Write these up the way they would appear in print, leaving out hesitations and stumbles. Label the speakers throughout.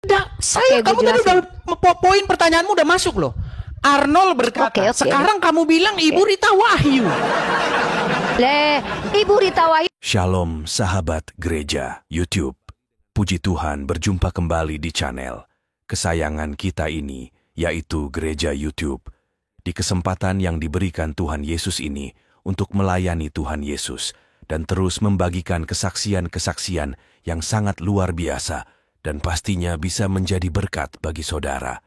Speaker 1: Kamu tadi udah poin pertanyaanmu udah masuk loh. Arnold berkata, sekarang kamu bilang Ibu Rita Wahyu.
Speaker 2: Ibu Rita Wahyu.
Speaker 3: Shalom sahabat gereja YouTube. Puji Tuhan berjumpa kembali di channel kesayangan kita ini, yaitu Gereja YouTube. Di kesempatan yang diberikan Tuhan Yesus ini untuk melayani Tuhan Yesus dan terus membagikan kesaksian-kesaksian yang sangat luar biasa dan pastinya bisa menjadi berkat bagi saudara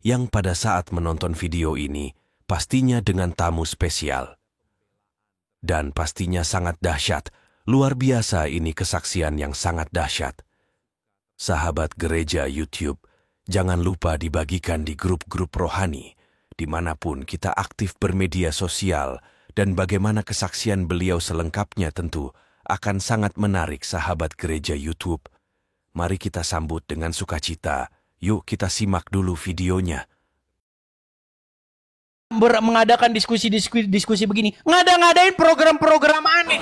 Speaker 3: yang pada saat menonton video ini pastinya dengan tamu spesial. Dan pastinya sangat dahsyat, luar biasa ini kesaksian yang sangat dahsyat. Sahabat gereja YouTube, jangan lupa dibagikan di grup-grup rohani, dimanapun kita aktif bermedia sosial, dan bagaimana kesaksian beliau selengkapnya tentu akan sangat menarik sahabat gereja YouTube. Mari kita sambut dengan sukacita. Yuk kita simak dulu videonya.
Speaker 1: Mengadakan diskusi begini, ngadain program-program aneh.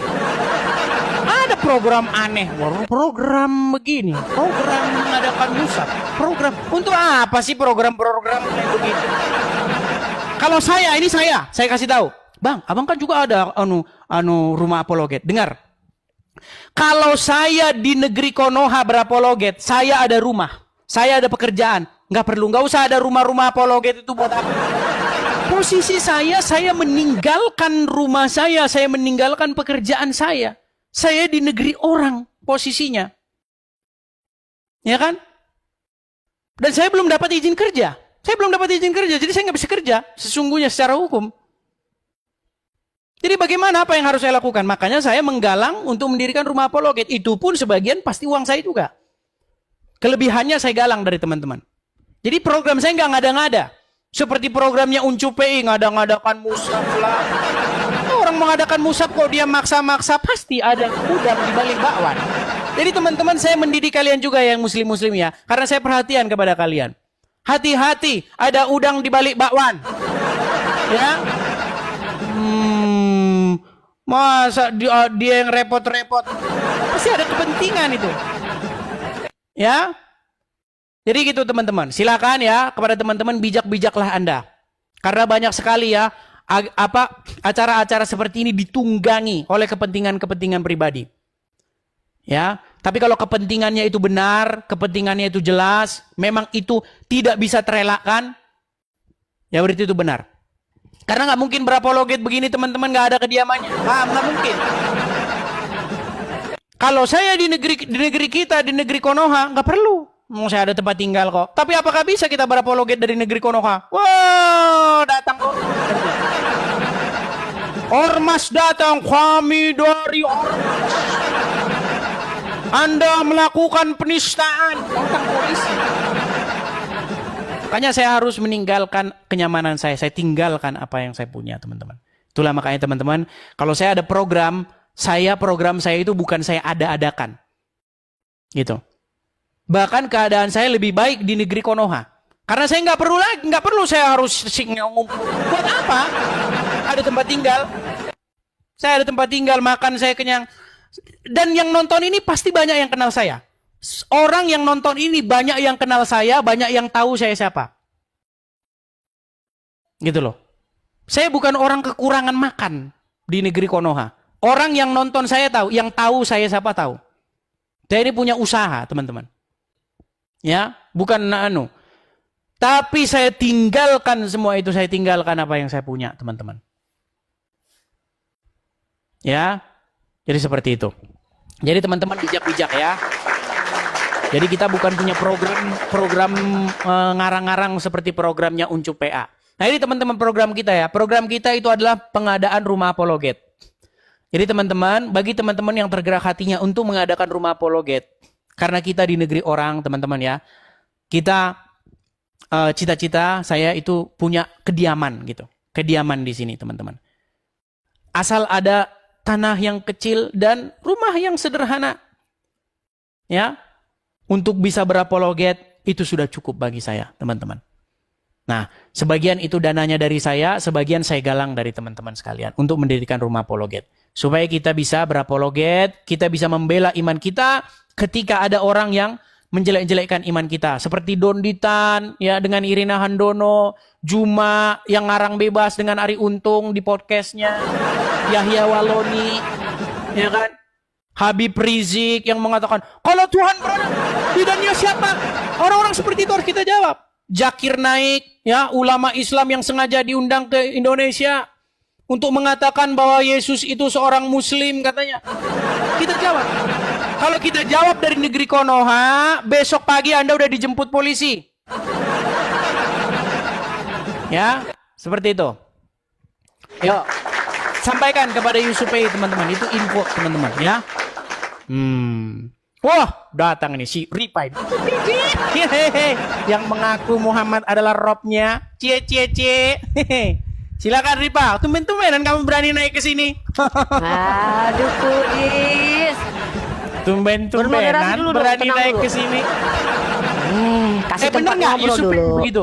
Speaker 1: Ada program aneh, program begini, program mengadakan musab, program untuk apa sih program-program kayak begitu? Kalau saya kasih tahu, Bang, abang kan juga ada rumah apologet. Dengar, kalau saya di negeri Konoha berapologet, saya ada rumah, saya ada pekerjaan, nggak usah ada rumah-rumah apologet itu buat apa? Posisi saya meninggalkan rumah saya meninggalkan pekerjaan saya di negeri orang posisinya, ya kan? Dan saya belum dapat izin kerja, jadi saya nggak bisa kerja sesungguhnya secara hukum. Jadi bagaimana, apa yang harus saya lakukan? Makanya saya menggalang untuk mendirikan rumah apologet. Itu pun sebagian pasti uang saya juga. Kelebihannya saya galang dari teman-teman. Jadi program saya nggak ngada-ngada. Seperti programnya Uncup PI, ngada-ngadakan musab lah. Orang mengadakan musab kok dia maksa-maksa, pasti ada udang di balik bakwan. Jadi teman-teman, saya mendidik kalian juga yang muslim-muslim ya. Karena saya perhatian kepada kalian. Hati-hati, ada udang di balik bakwan. Ya. Masa dia yang repot-repot? Pasti ada kepentingan itu. Ya. Jadi gitu teman-teman. Silakan ya kepada teman-teman, bijak-bijaklah Anda. Karena banyak sekali ya acara-acara seperti ini ditunggangi oleh kepentingan-kepentingan pribadi. Ya, tapi kalau kepentingannya itu benar, kepentingannya itu jelas, memang itu tidak bisa terelakkan, ya berarti itu benar. Karena nggak mungkin berapologet begini teman-teman nggak ada kediamannya. Nggak mungkin. Kalau saya di negeri kita, di negeri Konoha, nggak perlu. Mau saya ada tempat tinggal kok. Tapi apakah bisa kita berapologet dari negeri Konoha? Wow, datang ormas datang, kami dari ormas. Anda melakukan penistaan, datang polisi. Makanya saya harus meninggalkan kenyamanan saya tinggalkan apa yang saya punya, teman-teman. Itulah makanya teman-teman, kalau saya ada program saya itu bukan saya ada-adakan. Gitu. Bahkan keadaan saya lebih baik di negeri Konoha. Karena saya nggak perlu saya harus ngumpul. Buat apa? Ada tempat tinggal. Saya ada tempat tinggal, makan saya kenyang. Dan yang nonton ini pasti banyak yang kenal saya. Orang yang nonton ini banyak yang kenal saya, banyak yang tahu saya siapa. Gitu loh. Saya bukan orang kekurangan makan di negeri Konoha. Orang yang nonton saya tahu, yang tahu saya siapa tahu. Saya ini punya usaha, teman-teman. Ya, bukan tapi saya tinggalkan semua itu, saya tinggalkan apa yang saya punya, teman-teman. Ya. Jadi seperti itu. Jadi teman-teman bijak-bijak ya. Jadi kita bukan punya program ngarang-ngarang seperti programnya Uncup PA. Nah, ini teman-teman program kita ya. Program kita itu adalah pengadaan rumah apologet. Jadi teman-teman, bagi teman-teman yang tergerak hatinya untuk mengadakan rumah apologet, karena kita di negeri orang, teman-teman ya. Kita cita-cita saya itu punya kediaman gitu. Kediaman di sini, teman-teman. Asal ada tanah yang kecil dan rumah yang sederhana. Ya. Untuk bisa berapologet itu sudah cukup bagi saya, teman-teman. Nah, sebagian itu dananya dari saya, sebagian saya galang dari teman-teman sekalian untuk mendirikan rumah apologet. Supaya kita bisa berapologet, kita bisa membela iman kita ketika ada orang yang menjelek-jelekkan iman kita. Seperti Donditan ya dengan Irina Handono, Juma yang ngarang bebas dengan Ari Untung di podcastnya, Yahya Waloni, ya kan? Habib Rizik yang mengatakan, kalau Tuhan berada, bidangnya siapa? Orang-orang seperti itu harus kita jawab. Zakir Naik, ya ulama Islam yang sengaja diundang ke Indonesia untuk mengatakan bahwa Yesus itu seorang Muslim katanya. Kita jawab. Kalau kita jawab dari negeri Konoha, besok pagi Anda udah dijemput polisi. Ya, seperti itu. Yuk, sampaikan kepada Yusupei teman-teman. Itu info teman-teman ya. Wah, datang ini si Ripai. Yang mengaku Muhammad adalah Robnya. Cie. Silakan Ripa, tumben-tumbenan kamu berani naik ke sini.
Speaker 2: Aduh, Kuis.
Speaker 1: Tumben-tumbenan berani naik ke sini.
Speaker 2: Kasih
Speaker 1: Bener
Speaker 2: tempat
Speaker 1: nggak
Speaker 2: ngobrol
Speaker 1: Yusuf
Speaker 2: dulu.
Speaker 1: begitu?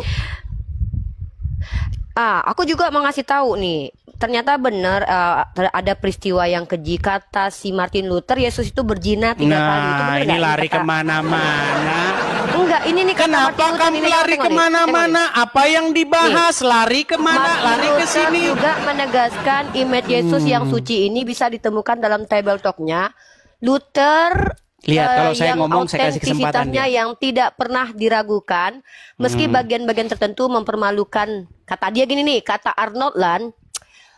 Speaker 2: Aku juga mau ngasih tahu nih. Ternyata benar ada peristiwa yang keji, kata si Martin Luther, Yesus itu berzina 3 kali. Itu
Speaker 1: Nah,
Speaker 2: benar
Speaker 1: ini
Speaker 2: nggak?
Speaker 1: lari kemana-mana.
Speaker 2: Enggak, ini nih kata
Speaker 1: Kenapa
Speaker 2: Martin Luther
Speaker 1: kamu
Speaker 2: ini,
Speaker 1: lari
Speaker 2: tengok nih,
Speaker 1: kemana-mana? Apa yang dibahas? Lari kemana?
Speaker 2: Martin
Speaker 1: Lari ke
Speaker 2: Luther
Speaker 1: sini.
Speaker 2: juga menegaskan image Yesus yang suci ini bisa ditemukan dalam table talk-nya. Luther
Speaker 1: Lihat, kalau saya
Speaker 2: yang
Speaker 1: ngomong, saya kasih kesempatan
Speaker 2: autentisitasnya
Speaker 1: dia.
Speaker 2: yang tidak pernah diragukan, meski bagian-bagian tertentu mempermalukan. Kata dia gini nih, kata Arnold Land,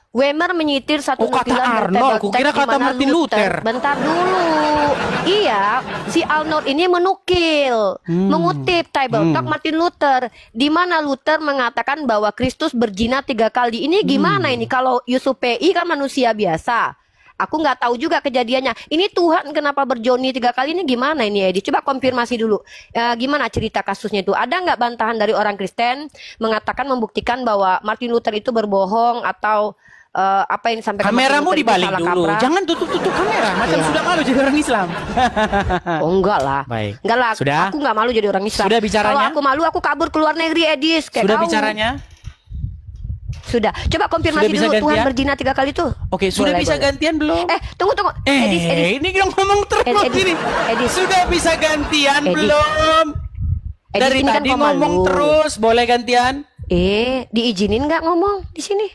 Speaker 2: Wemer menyitir satu
Speaker 1: Oh, kata
Speaker 2: nukilan dari
Speaker 1: Arnold,
Speaker 2: table
Speaker 1: kukira
Speaker 2: text di
Speaker 1: kata
Speaker 2: mana
Speaker 1: Martin Luther.
Speaker 2: Bentar dulu. Iya, si Arnold ini menukil, mengutip table talk Martin Luther, di mana Luther mengatakan bahwa Kristus berzina 3 kali. Ini gimana ini? Kalau Yusuf PI kan manusia biasa. Aku nggak tahu juga kejadiannya. Ini Tuhan kenapa berjoni 3 kali ini gimana ini Edi? Coba konfirmasi dulu. Gimana cerita kasusnya itu? Ada nggak bantahan dari orang Kristen mengatakan membuktikan bahwa Martin Luther itu berbohong atau apa yang disampaikan
Speaker 1: Kameramu
Speaker 2: Martin Luther itu
Speaker 1: dibalik
Speaker 2: salah
Speaker 1: dulu.
Speaker 2: kaprah?
Speaker 1: Jangan tutup-tutup kamera. Macam
Speaker 2: Iya.
Speaker 1: sudah malu jadi orang Islam.
Speaker 2: Oh enggak lah.
Speaker 1: Baik.
Speaker 2: Enggak lah.
Speaker 1: Sudah?
Speaker 2: Aku nggak malu jadi orang Islam.
Speaker 1: Sudah bicaranya?
Speaker 2: Kalau aku malu aku kabur ke luar negeri Edis. Kayak
Speaker 1: Sudah
Speaker 2: kau.
Speaker 1: bicaranya?
Speaker 2: Sudah. Coba konfirmasi
Speaker 1: Sudah bisa
Speaker 2: dulu Tuhan
Speaker 1: gantian?
Speaker 2: berzina 3 kali tuh.
Speaker 1: Oke, sudah
Speaker 2: Boleh,
Speaker 1: bisa
Speaker 2: boleh.
Speaker 1: gantian belum?
Speaker 2: Tunggu. Edis.
Speaker 1: Ini yang ngomong terus
Speaker 2: Edis,
Speaker 1: ini.
Speaker 2: Edis.
Speaker 1: Sudah bisa gantian
Speaker 2: Edis.
Speaker 1: belum?
Speaker 2: Edis,
Speaker 1: Dari
Speaker 2: ini kan
Speaker 1: tadi
Speaker 2: kau
Speaker 1: ngomong
Speaker 2: malu.
Speaker 1: terus, boleh gantian?
Speaker 2: Diizinin nggak ngomong di sini?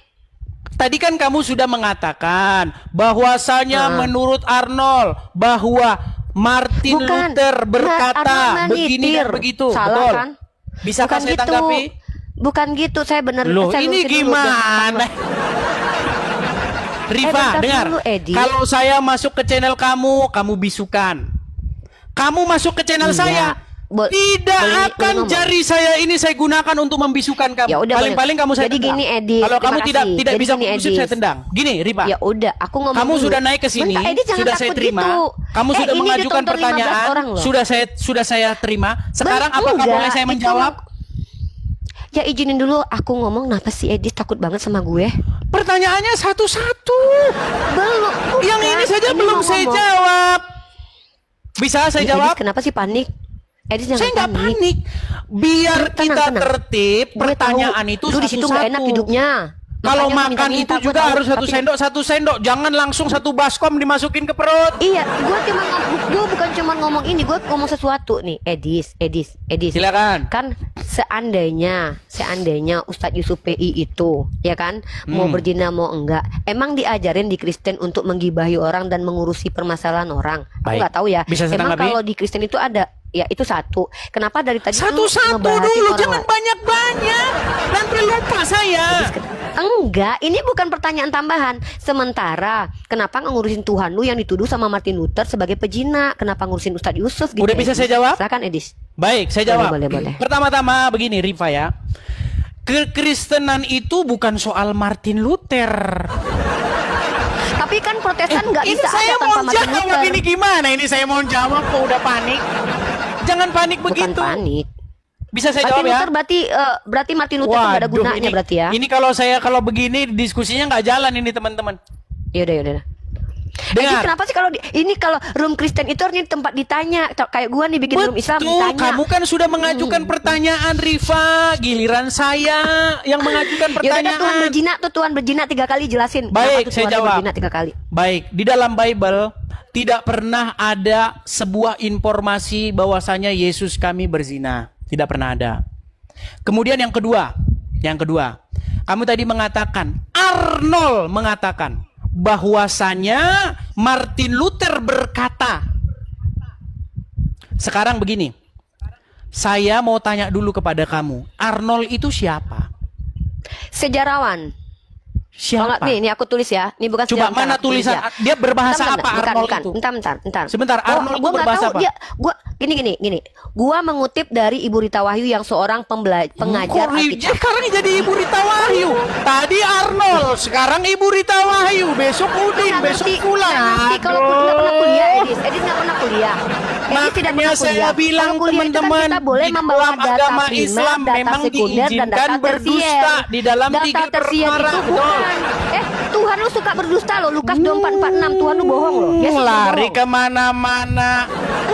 Speaker 1: Tadi kan kamu sudah mengatakan bahwasanya menurut Arnold bahwa Martin
Speaker 2: Bukan.
Speaker 1: Luther berkata
Speaker 2: Arnold
Speaker 1: begini
Speaker 2: menyitir.
Speaker 1: dan begitu.
Speaker 2: Salah
Speaker 1: Betul.
Speaker 2: kan?
Speaker 1: Bisakah
Speaker 2: Bukan
Speaker 1: saya
Speaker 2: gitu.
Speaker 1: tanggapi?
Speaker 2: Bukan gitu. Saya benar.
Speaker 1: Loh,
Speaker 2: saya
Speaker 1: ini
Speaker 2: lurusin dulu.
Speaker 1: gimana? Riva,
Speaker 2: bentar
Speaker 1: dengar.
Speaker 2: dulu, Edi.
Speaker 1: Kalau saya masuk ke channel kamu, kamu bisukan. Kamu masuk ke channel
Speaker 2: Iya.
Speaker 1: saya. Tidak
Speaker 2: boleh
Speaker 1: akan
Speaker 2: ngomong.
Speaker 1: jari saya ini saya gunakan untuk membisukan kamu.
Speaker 2: Ya udah,
Speaker 1: Paling-paling kamu saya
Speaker 2: jadi
Speaker 1: tendang.
Speaker 2: gini, Edi,
Speaker 1: Kalau
Speaker 2: terima
Speaker 1: kamu tidak
Speaker 2: kasih.
Speaker 1: tidak
Speaker 2: Jadi
Speaker 1: bisa
Speaker 2: gini,
Speaker 1: membusuk
Speaker 2: Edi.
Speaker 1: saya tendang. Gini, Riva.
Speaker 2: Ya udah, aku ngomong
Speaker 1: Kamu
Speaker 2: dulu.
Speaker 1: sudah naik ke sini,
Speaker 2: Bentar, Edi, jangan
Speaker 1: sudah saya
Speaker 2: takut
Speaker 1: terima.
Speaker 2: gitu.
Speaker 1: Kamu sudah
Speaker 2: ini
Speaker 1: mengajukan
Speaker 2: ditonton 15
Speaker 1: pertanyaan,
Speaker 2: orang loh.
Speaker 1: sudah saya terima. Sekarang apakah
Speaker 2: Enggak,
Speaker 1: boleh saya
Speaker 2: itu
Speaker 1: menjawab?
Speaker 2: Ya izinin dulu aku ngomong. Kenapa sih Edi takut banget sama gue?
Speaker 1: Pertanyaannya satu-satu.
Speaker 2: Belum.
Speaker 1: Yang ini saja
Speaker 2: Ini
Speaker 1: belum
Speaker 2: mau
Speaker 1: saya
Speaker 2: ngomong.
Speaker 1: jawab. Bisa saya
Speaker 2: Ya,
Speaker 1: jawab?
Speaker 2: Edis, kenapa sih panik? Edis jangan
Speaker 1: Saya nggak panik. Biar
Speaker 2: Tenang,
Speaker 1: kita
Speaker 2: tenang.
Speaker 1: tertib,
Speaker 2: Gue
Speaker 1: pertanyaan
Speaker 2: tahu,
Speaker 1: itu
Speaker 2: lu di situ nggak enak
Speaker 1: satu-satu.
Speaker 2: hidupnya.
Speaker 1: Kalau
Speaker 2: Makanya
Speaker 1: makan
Speaker 2: minta-minta,
Speaker 1: itu
Speaker 2: gue
Speaker 1: juga
Speaker 2: tahu,
Speaker 1: harus satu
Speaker 2: tapi-
Speaker 1: sendok. Jangan langsung satu baskom dimasukin ke perut.
Speaker 2: Iya, gue bukan cuma ngomong ini, gue ngomong sesuatu nih, Edis.
Speaker 1: Silakan.
Speaker 2: Kan seandainya Ustadz Yusuf PI itu, ya kan, mau berzina mau enggak, emang diajarin di Kristen untuk menggibahi orang dan mengurusi permasalahan orang? Aku
Speaker 1: Baik.
Speaker 2: nggak tahu ya.
Speaker 1: Bisa saya
Speaker 2: Emang
Speaker 1: tanggapi?
Speaker 2: kalau di Kristen itu ada, ya itu satu. Kenapa dari tadi tuh
Speaker 1: Satu-satu
Speaker 2: ngebahasin
Speaker 1: dulu,
Speaker 2: orang
Speaker 1: jangan
Speaker 2: lain?
Speaker 1: banyak-banyak. Nanti lupa saya.
Speaker 2: Enggak, ini bukan pertanyaan tambahan. Sementara, kenapa nggak ngurusin Tuhan lu yang dituduh sama Martin Luther sebagai pezina? Kenapa ngurusin Ustadz Yusuf gitu?
Speaker 1: Udah bisa
Speaker 2: Edis?
Speaker 1: saya jawab?
Speaker 2: Silakan Edis.
Speaker 1: Baik, saya jawab.
Speaker 2: Boleh.
Speaker 1: Pertama-tama begini, Riva ya. Kekristenan itu bukan soal Martin Luther.
Speaker 2: Tapi kan Protestan nggak
Speaker 1: Ini
Speaker 2: bisa
Speaker 1: saya
Speaker 2: ada
Speaker 1: mau
Speaker 2: tanpa Martin
Speaker 1: jawab
Speaker 2: Luther.
Speaker 1: ini gimana? Ini saya mau jawab kok udah panik. Jangan panik
Speaker 2: Bukan
Speaker 1: begitu.
Speaker 2: panik.
Speaker 1: Bisa saya
Speaker 2: Martin
Speaker 1: jawab ya?
Speaker 2: Luther berarti Martin Luther itu nggak ada
Speaker 1: Waduh,
Speaker 2: gunanya berarti ya?
Speaker 1: Ini kalau begini diskusinya nggak jalan ini teman-teman.
Speaker 2: Yaudah.
Speaker 1: Dengar.
Speaker 2: Kenapa sih kalau kalau room Kristen itu harusnya tempat ditanya, kayak gua nih bikin room Islam
Speaker 1: Betul,
Speaker 2: ditanya.
Speaker 1: kamu kan sudah mengajukan pertanyaan, Riva. Giliran saya yang mengajukan
Speaker 2: Ya udah,
Speaker 1: pertanyaan.
Speaker 2: Tuhan berzina 3 kali, jelasin.
Speaker 1: Baik,
Speaker 2: Kenapa tuh
Speaker 1: saya
Speaker 2: Tuhan
Speaker 1: jawab.
Speaker 2: berzina 3 kali?
Speaker 1: Baik, di dalam Bible tidak pernah ada sebuah informasi bahwasanya Yesus kami berzina. Tidak pernah ada. Kemudian yang kedua, kamu tadi mengatakan, Arnold mengatakan bahwasanya Martin Luther berkata. Sekarang begini, saya mau tanya dulu kepada kamu, Arnold itu siapa?
Speaker 2: Sejarawan.
Speaker 1: Siapa?
Speaker 2: Nih aku tulis ya. Ini bukan
Speaker 1: Coba
Speaker 2: sejarawan,
Speaker 1: mana
Speaker 2: tulis
Speaker 1: tulisan?
Speaker 2: ya.
Speaker 1: Dia berbahasa apa Arnold itu?
Speaker 2: Bentar.
Speaker 1: Sebentar, Arnold itu
Speaker 2: gua nggak
Speaker 1: berbahasa
Speaker 2: tahu
Speaker 1: apa?
Speaker 2: Gua gini. Gua mengutip dari Ibu Rita Wahyu yang seorang pengajar Alkitab.
Speaker 1: Sekarang jadi Ibu Rita Wahyu. Tadi Arnold, sekarang Ibu Rita Wahyu. Besok Udin, besok pulang.
Speaker 2: Kalau nggak pernah kuliah, Edis nggak pernah kuliah. Edis tidak pernah
Speaker 1: Makanya saya
Speaker 2: kuliah.
Speaker 1: bilang
Speaker 2: Kalau kuliah itu kan
Speaker 1: teman-teman,
Speaker 2: kita boleh
Speaker 1: di
Speaker 2: membawa
Speaker 1: dalam
Speaker 2: data
Speaker 1: agama
Speaker 2: primer,
Speaker 1: Islam
Speaker 2: data
Speaker 1: memang
Speaker 2: sekunder, dan
Speaker 1: diizinkan
Speaker 2: data
Speaker 1: berdusta
Speaker 2: tersier.
Speaker 1: di dalam
Speaker 2: Data
Speaker 1: 3
Speaker 2: tersier
Speaker 1: perkara.
Speaker 2: itu bukan. Tuhan lu suka berdusta loh. Lukas 24:46 Tuhan lu bohong loh. Yesus
Speaker 1: Lari
Speaker 2: berbohong.
Speaker 1: kemana-mana.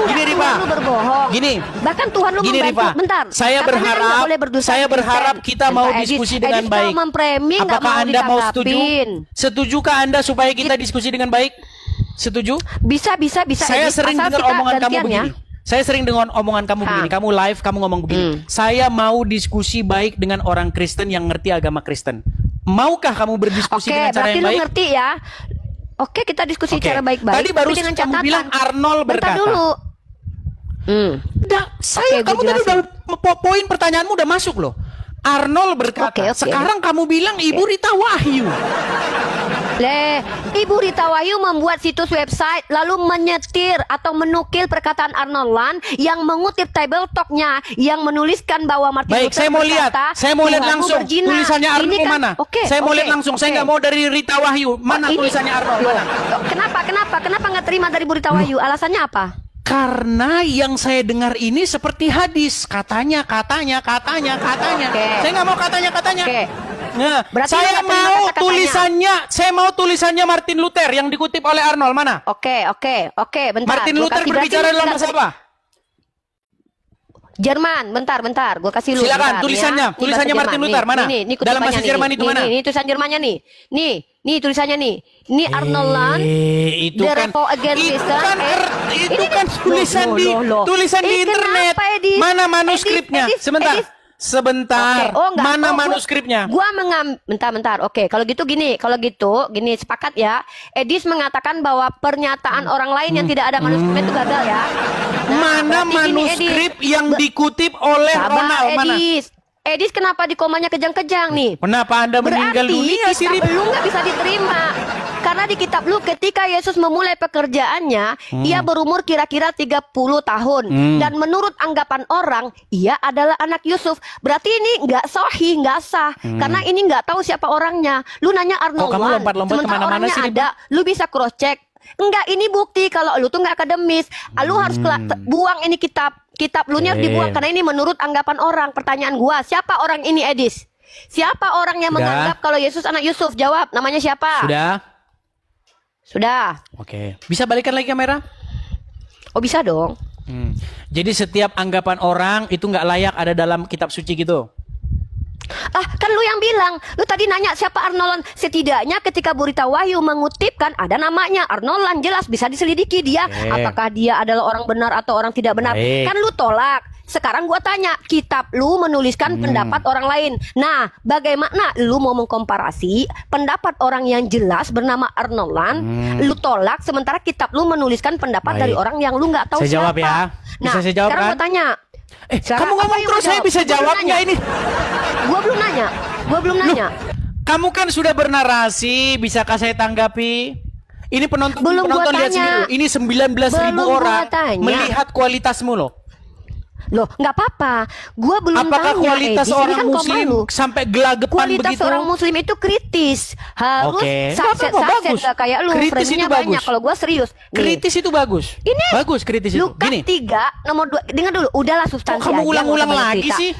Speaker 1: Gini Riva,
Speaker 2: Tuhan lu berbohong.
Speaker 1: Gini.
Speaker 2: Bahkan Tuhan lu
Speaker 1: Gini
Speaker 2: membantu.
Speaker 1: Riva,
Speaker 2: Bentar.
Speaker 1: saya
Speaker 2: Katanya
Speaker 1: berharap,
Speaker 2: nggak boleh berdusta
Speaker 1: saya
Speaker 2: di
Speaker 1: berharap
Speaker 2: Kristen.
Speaker 1: kita mau
Speaker 2: Bentar,
Speaker 1: diskusi
Speaker 2: Edis,
Speaker 1: dengan
Speaker 2: Edis
Speaker 1: baik.
Speaker 2: kalau memframing nggak
Speaker 1: Apakah
Speaker 2: mau
Speaker 1: Anda mau setuju?
Speaker 2: ditanggapin.
Speaker 1: Setujukah Anda supaya kita diskusi dengan baik? Setuju?
Speaker 2: Bisa.
Speaker 1: Saya
Speaker 2: Edis.
Speaker 1: sering
Speaker 2: Asal
Speaker 1: dengar
Speaker 2: kita
Speaker 1: omongan kamu
Speaker 2: gantian ya.
Speaker 1: begini. Saya sering dengar omongan kamu begini. Kamu live, kamu ngomong begini. Saya mau diskusi baik dengan orang Kristen yang ngerti agama Kristen. Maukah kamu berdiskusi dengan cara
Speaker 2: berarti
Speaker 1: yang
Speaker 2: lu
Speaker 1: baik?
Speaker 2: ngerti ya. Oke, kita diskusi
Speaker 1: Oke.
Speaker 2: cara baik-baik.
Speaker 1: Tadi baru
Speaker 2: tapi dengan
Speaker 1: kamu
Speaker 2: catatan.
Speaker 1: bilang Arnold
Speaker 2: Bentar
Speaker 1: berkata.
Speaker 2: dulu.
Speaker 1: Saya
Speaker 2: Oke,
Speaker 1: kamu
Speaker 2: gua
Speaker 1: tadi udah
Speaker 2: jelasin.
Speaker 1: poin pertanyaanmu udah masuk loh. Arnold berkata.
Speaker 2: Oke.
Speaker 1: Sekarang kamu bilang Ibu Rita Wahyu.
Speaker 2: Ibu Rita Wahyu membuat situs website lalu menyetir atau menukil perkataan Arnold Land yang mengutip table talk-nya yang menuliskan bahwa Martin
Speaker 1: Baik,
Speaker 2: Luther
Speaker 1: saya mau lihat.
Speaker 2: berkata,
Speaker 1: Saya mau lihat
Speaker 2: Tuhanmu
Speaker 1: langsung
Speaker 2: berzina.
Speaker 1: tulisannya
Speaker 2: Ini
Speaker 1: Arnold
Speaker 2: kan-
Speaker 1: mana?
Speaker 2: Oke,
Speaker 1: Saya mau
Speaker 2: oke,
Speaker 1: lihat langsung. Saya
Speaker 2: oke.
Speaker 1: nggak mau dari Rita Wahyu. Mana
Speaker 2: Ini-
Speaker 1: tulisannya Arnold? Mana?
Speaker 2: Kenapa nggak terima dari Bu Rita Wahyu? Alasannya apa?
Speaker 1: Karena yang saya dengar ini seperti hadis. Katanya.
Speaker 2: Oke.
Speaker 1: Saya nggak mau katanya.
Speaker 2: Oke.
Speaker 1: Nah,
Speaker 2: Berarti lu
Speaker 1: saya
Speaker 2: nggak terima
Speaker 1: mau
Speaker 2: kata-katanya.
Speaker 1: saya mau tulisannya Martin Luther yang dikutip oleh Arnold. Mana?
Speaker 2: Oke, bentar.
Speaker 1: Martin
Speaker 2: Gua
Speaker 1: Luther
Speaker 2: kasih-
Speaker 1: berbicara
Speaker 2: berarti
Speaker 1: dalam
Speaker 2: lu
Speaker 1: bahasa
Speaker 2: nggak-
Speaker 1: apa?
Speaker 2: Jerman, bentar. Gue kasih lu.
Speaker 1: Silakan,
Speaker 2: bentar,
Speaker 1: tulisannya.
Speaker 2: ya. Ini
Speaker 1: Tulisannya
Speaker 2: bahasa
Speaker 1: Martin
Speaker 2: Jerman.
Speaker 1: Luther, mana?
Speaker 2: Nih,
Speaker 1: Dalam
Speaker 2: kutipannya
Speaker 1: bahasa
Speaker 2: nih.
Speaker 1: Jerman itu mana?
Speaker 2: Nih, tulisan Jermannya nih. Nih tulisannya nih. Ini Arnold Land.
Speaker 1: Itu
Speaker 2: The
Speaker 1: kan
Speaker 2: Revolt Against Christian.
Speaker 1: itu kan tulisan di tulisan di internet.
Speaker 2: Kenapa, Edis?
Speaker 1: Mana manuskripnya?
Speaker 2: Edis,
Speaker 1: Sebentar.
Speaker 2: Edis.
Speaker 1: Sebentar.
Speaker 2: Oke, enggak.
Speaker 1: Mana
Speaker 2: Gua-
Speaker 1: manuskripnya?
Speaker 2: Bentar. Oke, kalau gitu gini, sepakat ya. Edis mengatakan bahwa pernyataan orang lain yang tidak ada manuskripnya itu gagal ya. Nah,
Speaker 1: Mana
Speaker 2: berarti gini,
Speaker 1: manuskip
Speaker 2: Edis.
Speaker 1: yang dikutip oleh
Speaker 2: Sabar,
Speaker 1: Ronald? Mana?
Speaker 2: Edis kenapa di komanya kejang-kejang nih?
Speaker 1: Kenapa Anda meninggal
Speaker 2: Berarti
Speaker 1: dunia sih, Rip?
Speaker 2: kitab lu nggak bisa diterima. Karena di kitab lu ketika Yesus memulai pekerjaannya, ia berumur kira-kira 30 tahun. Dan menurut anggapan orang, ia adalah anak Yusuf. Berarti ini nggak sahih, nggak sah. Karena ini nggak tahu siapa orangnya. Lu nanya Arnold
Speaker 1: kamu
Speaker 2: Wan,
Speaker 1: lompat-lompat
Speaker 2: sementara
Speaker 1: kemana-mana
Speaker 2: orangnya
Speaker 1: sih, Rip?
Speaker 2: ada. Lu bisa cross check. Enggak, ini bukti kalau lu tuh nggak akademis. Lu harus buang ini kitab lu nya dibuang karena ini menurut anggapan orang. Pertanyaan gua, siapa orang ini, Edis? Siapa orang yang
Speaker 1: Sudah.
Speaker 2: menganggap kalau Yesus anak Yusuf? Jawab, namanya siapa? Sudah.
Speaker 1: Oke. Bisa balikan lagi kamera?
Speaker 2: Oh, bisa dong.
Speaker 1: Jadi setiap anggapan orang itu nggak layak ada dalam kitab suci gitu.
Speaker 2: Kan lu yang bilang. Lu tadi nanya siapa Arnold Land. Setidaknya ketika Bu Rita Wahyu mengutipkan ada namanya Arnold Land, jelas bisa diselidiki dia. Apakah dia adalah orang benar atau orang tidak benar.
Speaker 1: Baik.
Speaker 2: Kan lu tolak. Sekarang gua tanya, kitab lu menuliskan pendapat orang lain. Nah, bagaimana lu mau mengkomparasi pendapat orang yang jelas bernama Arnold Land, lu tolak sementara kitab lu menuliskan pendapat
Speaker 1: Baik.
Speaker 2: dari orang yang lu nggak tahu
Speaker 1: Saya jawab
Speaker 2: siapa.
Speaker 1: ya. Bisa
Speaker 2: Nah,
Speaker 1: saya jawab
Speaker 2: sekarang
Speaker 1: kan?
Speaker 2: gua tanya. Sekarang
Speaker 1: Kamu
Speaker 2: apa
Speaker 1: ngomong
Speaker 2: yang
Speaker 1: terus
Speaker 2: mau
Speaker 1: saya bisa
Speaker 2: Gua
Speaker 1: jawab
Speaker 2: belum
Speaker 1: nggak
Speaker 2: nanya.
Speaker 1: ini?
Speaker 2: Gua belum nanya.
Speaker 1: Kamu kan sudah bernarasi, bisakah saya tanggapi? Ini penonton
Speaker 2: Belum gua
Speaker 1: lihat
Speaker 2: tanya.
Speaker 1: sendiri loh. Ini 19.000
Speaker 2: Belum gua
Speaker 1: orang
Speaker 2: tanya.
Speaker 1: melihat kualitasmu loh.
Speaker 2: Loh, nggak apa-apa. Gua belum
Speaker 1: Apakah
Speaker 2: tanya.
Speaker 1: kualitas
Speaker 2: Di sini
Speaker 1: orang
Speaker 2: kan
Speaker 1: muslim
Speaker 2: koma lu.
Speaker 1: sampai gelagapan
Speaker 2: Kualitas
Speaker 1: begitu?
Speaker 2: orang muslim itu kritis. Harus
Speaker 1: Oke.
Speaker 2: saset
Speaker 1: Nggak apa-apa, bagus.
Speaker 2: nggak kayak lu.
Speaker 1: Kritis
Speaker 2: Frame-nya
Speaker 1: itu bagus.
Speaker 2: banyak. Kalau gua serius. Nih,
Speaker 1: Kritis itu bagus.
Speaker 2: Ini
Speaker 1: bagus kritis itu.
Speaker 2: Lukas
Speaker 1: Gini.
Speaker 2: 3 nomor 2. Dengar dulu. Udahlah
Speaker 1: Kok
Speaker 2: substansi
Speaker 1: kamu
Speaker 2: aja.
Speaker 1: ulang-ulang
Speaker 2: nggak usah banyak
Speaker 1: lagi
Speaker 2: cerita.
Speaker 1: sih?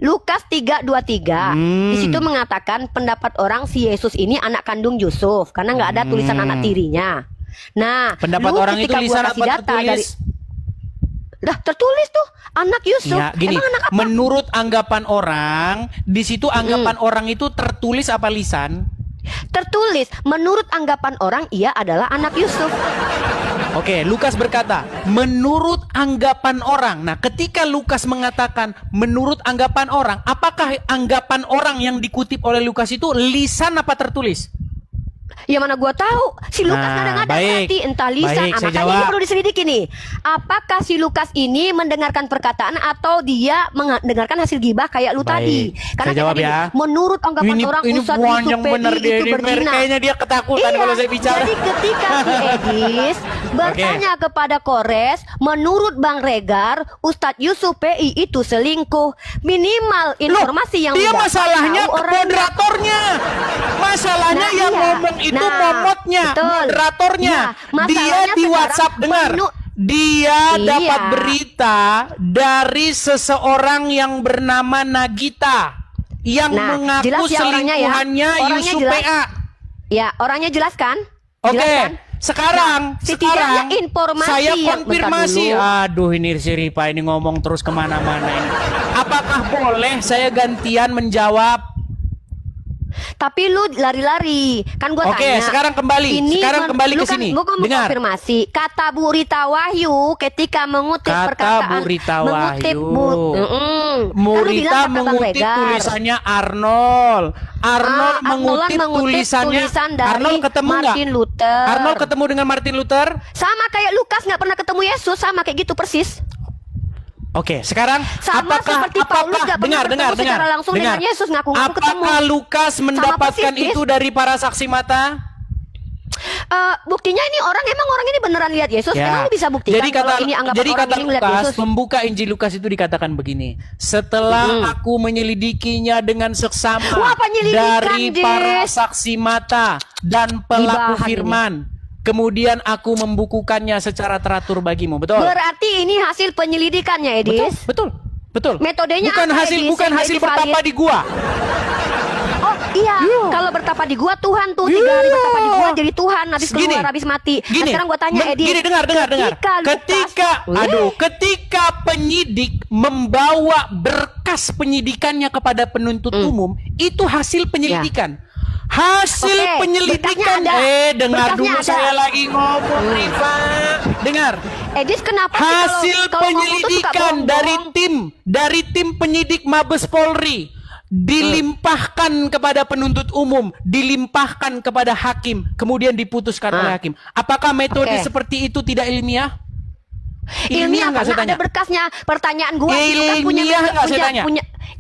Speaker 2: Lukas 3:23 di situ mengatakan pendapat orang si Yesus ini anak kandung Yusuf karena nggak ada tulisan anak tirinya. Nah,
Speaker 1: Pendapat
Speaker 2: lu
Speaker 1: orang itu
Speaker 2: ketika gua
Speaker 1: lisan
Speaker 2: kasih
Speaker 1: apa
Speaker 2: data
Speaker 1: tertulis?
Speaker 2: tertulis tuh anak Yusuf.
Speaker 1: Ya, gini.
Speaker 2: Emang anak apa?
Speaker 1: Menurut anggapan orang, di situ anggapan orang itu tertulis apa lisan?
Speaker 2: Tertulis menurut anggapan orang ia adalah anak Yusuf.
Speaker 1: Oke, Lukas berkata, menurut anggapan orang. Nah, ketika Lukas mengatakan menurut anggapan orang, apakah anggapan orang yang dikutip oleh Lukas itu lisan apa tertulis?
Speaker 2: Ya mana gua tahu, si Lukas
Speaker 1: Nah,
Speaker 2: kadang-kadang
Speaker 1: baik.
Speaker 2: berarti entah lisan.
Speaker 1: Baik, saya
Speaker 2: Makanya
Speaker 1: jawab.
Speaker 2: ini perlu diselidiki nih. Apakah si Lukas ini mendengarkan perkataan atau dia mendengarkan hasil gibah kayak lu
Speaker 1: Baik.
Speaker 2: tadi?
Speaker 1: Saya jawab
Speaker 2: kayak
Speaker 1: ya.
Speaker 2: gini, menurut anggapan orang
Speaker 1: Ini
Speaker 2: Ustadz
Speaker 1: panjang
Speaker 2: Yusuf
Speaker 1: bener
Speaker 2: PI
Speaker 1: dia
Speaker 2: itu
Speaker 1: ini.
Speaker 2: berzina.
Speaker 1: Kayaknya dia ketakutan kalau saya bicara.
Speaker 2: Jadi ketika si Edis bertanya kepada Kores, menurut Bang Regar, Ustadz Yusuf PI itu selingkuh. Minimal informasi yang
Speaker 1: dia
Speaker 2: didapat
Speaker 1: masalahnya
Speaker 2: tahu orangnya.
Speaker 1: moderatornya. Masalahnya
Speaker 2: Nah,
Speaker 1: yang
Speaker 2: iya.
Speaker 1: ngomong itu
Speaker 2: Nah,
Speaker 1: momotnya,
Speaker 2: betul.
Speaker 1: moderatornya.
Speaker 2: Nah,
Speaker 1: Dia
Speaker 2: masalahnya
Speaker 1: di
Speaker 2: sekarang
Speaker 1: WhatsApp dengar. Dia
Speaker 2: Iya.
Speaker 1: dapat berita dari seseorang yang bernama Nagita yang
Speaker 2: Nah,
Speaker 1: mengaku
Speaker 2: jelas ya orangnya ya.
Speaker 1: selingkuhannya
Speaker 2: Orangnya
Speaker 1: Yusuf
Speaker 2: jelas.
Speaker 1: PA.
Speaker 2: Ya, orangnya jelas kan?
Speaker 1: Oke,
Speaker 2: Jelas kan?
Speaker 1: sekarang
Speaker 2: setidaknya informasi
Speaker 1: saya
Speaker 2: yang-
Speaker 1: konfirmasi.
Speaker 2: bentar dulu.
Speaker 1: Aduh, ini si Ripa ini ngomong terus kemana-mana ini. Apakah boleh saya gantian menjawab?
Speaker 2: Tapi lu lari-lari. Kan gua
Speaker 1: Oke,
Speaker 2: tanya.
Speaker 1: sekarang kembali. Sekarang kembali
Speaker 2: lu
Speaker 1: ke sini.
Speaker 2: Gua kan
Speaker 1: Dengar.
Speaker 2: mengkonfirmasi. Kata Bu Rita Wahyu ketika mengutip
Speaker 1: Kata
Speaker 2: perkataan
Speaker 1: Bu Rita
Speaker 2: mengutip
Speaker 1: Wahyu.
Speaker 2: Kan lu
Speaker 1: Murita
Speaker 2: bilang kata Bang
Speaker 1: mengutip
Speaker 2: Regar.
Speaker 1: tulisannya Arnold. Arnold mengutip tulisannya.
Speaker 2: tulisan dari
Speaker 1: Arnold ketemu nggak?
Speaker 2: Martin Luther.
Speaker 1: Arnold ketemu dengan Martin Luther.
Speaker 2: Sama kayak Lukas nggak pernah ketemu Yesus, sama kayak gitu persis.
Speaker 1: Oke, sekarang
Speaker 2: Sama seperti Paulus nggak pernah bertemu secara langsung dengan Yesus, ngaku-ngaku ketemu.
Speaker 1: Apakah Lukas mendapatkan
Speaker 2: persis,
Speaker 1: itu dari para saksi mata?
Speaker 2: Buktinya ini orang ini beneran lihat Yesus. Emang lu bisa buktikan kalau ini anggapan
Speaker 1: jadi
Speaker 2: orang
Speaker 1: kata
Speaker 2: ini ngeliat
Speaker 1: Lukas,
Speaker 2: Yesus?
Speaker 1: membuka Injil Lukas itu dikatakan begini. Setelah aku menyelidikinya dengan seksama
Speaker 2: Wah, penyelidikan,
Speaker 1: dari
Speaker 2: Des.
Speaker 1: para saksi mata dan pelaku
Speaker 2: Gibahan
Speaker 1: firman, kemudian aku membukukannya secara teratur bagimu. Betul?
Speaker 2: Berarti ini hasil penyelidikannya, Edis.
Speaker 1: Betul.
Speaker 2: Metodenya
Speaker 1: bukan
Speaker 2: apa,
Speaker 1: hasil
Speaker 2: Edis,
Speaker 1: bukan
Speaker 2: yang
Speaker 1: hasil
Speaker 2: jadi
Speaker 1: bertapa
Speaker 2: valid?
Speaker 1: di gua.
Speaker 2: Oh iya, kalau bertapa di gua Tuhan tuh 3 hari bertapa di gua jadi Tuhan habis
Speaker 1: Gini,
Speaker 2: keluar habis mati. Nah,
Speaker 1: Gini,
Speaker 2: sekarang gua tanya Edis.
Speaker 1: Gini, dengar. Ketika penyidik membawa berkas penyidikannya kepada penuntut umum, itu hasil penyelidikan. Hasil
Speaker 2: Oke,
Speaker 1: penyelidikan.
Speaker 2: berkasnya ada.
Speaker 1: Dengar
Speaker 2: Berkasnya
Speaker 1: dulu
Speaker 2: ada.
Speaker 1: saya lagi ngomong, Rifa. Dengar.
Speaker 2: Edis kenapa sih
Speaker 1: Hasil
Speaker 2: kalau ngomong tuh suka
Speaker 1: penyelidikan
Speaker 2: bohong-bohong?
Speaker 1: dari tim penyidik Mabes Polri dilimpahkan kepada penuntut umum, dilimpahkan kepada hakim, kemudian diputuskan oleh hakim. Apakah metode
Speaker 2: Oke.
Speaker 1: seperti itu tidak ilmiah?
Speaker 2: Ilmiah
Speaker 1: nggak saya
Speaker 2: karena
Speaker 1: tanya?
Speaker 2: ada berkasnya. Pertanyaan gua itu kan
Speaker 1: Ilmiah nggak saya tanya?